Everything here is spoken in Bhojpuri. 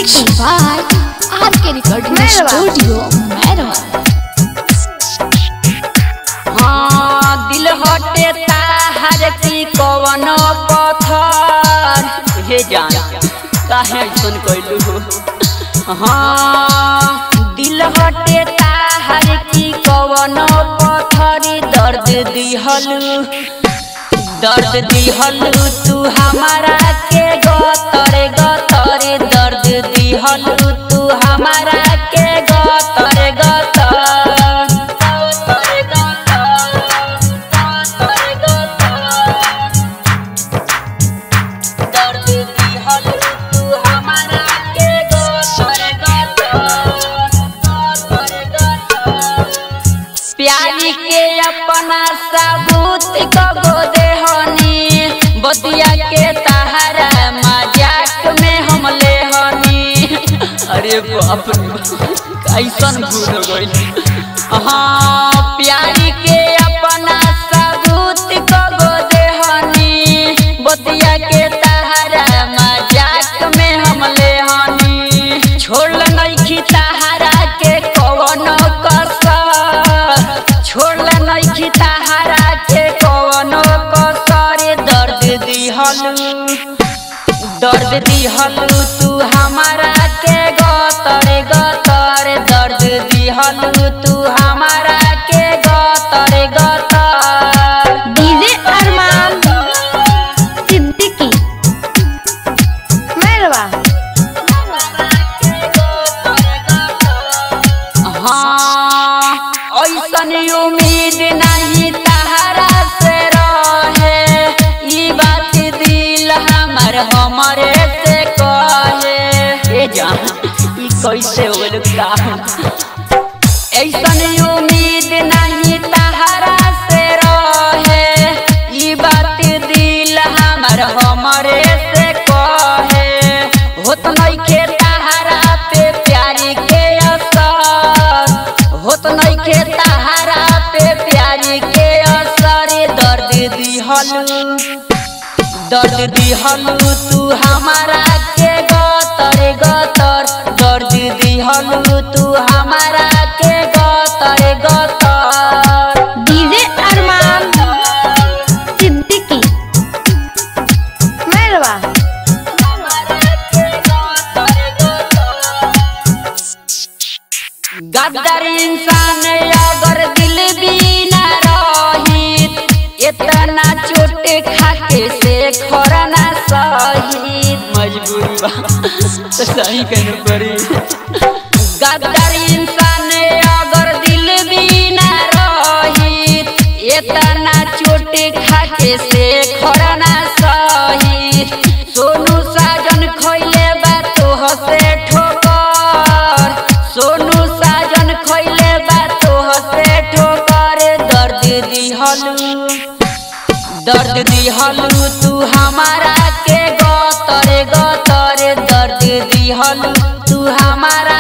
Mixed by RK Recording Studio, Meron। हाँ दिल हटे ताहर की कवनो पत्थर हे जान काहे सुन कइलू। हाँ दिल हटे ताहर की कवनो पत्थर दर्द दिहलू तू हमारा के गतर गतर दर्द दिहलू तू हमारा के गतर गतर दर्द दिहलू तू हमारा के गतर गतर प्यारी के अपना सबूत को देहनी बतिया के तहरा मजाक में हम लेहनी। अरे बाप रे कैसन भूल गइल। हाँ प्यारी के अपना सबूत को देहनी बतिया के तहरा मजाक में हम लेहनी। छोड़ नइखी तहरा के कवनो कसर छोड़ नइखी तहरा के कवनो कसर दर्द दिहलू तू हमारा के गतर गतर दर्द दिहलू तू हमारा के गतर गतर। डीजे अरमान सिद्दीकी मेरवा। हाँ ऐसन उम्मीद नहीं तहरा से रहे ई बात दिल हमरे से कहे ए जान ई कैसे होल का ऐसन उम्मीद नहीं तहरा से रहे ई बात दिल हमरे से कहे होत नइखे तहरा पे प्यारी के असर होत नइखे तहरा पे प्यारी के असर दर्द दिहलू तू हमारा के गतर गतर दर्द दिहलू तू हमारा के गतर गतर। डीजे अरमान सिद्दीकी मेरवा। गद्दार इंसान अगर दिल भी न रहित इतना चोट खाके से खरना सहित मजबूरी बा तो सही कहना पड़ी। गद्दार इंसान अगर दिल भी न रहित इतना चोट खाके से खरना सहित सोनू साजन खइले बा तोहसे ठोकर सोनू साजन खइले बा तोहसे ठोकर दर्द दिहलू तू हमारा के गतर गतर दर्द दिहलू तू हमारा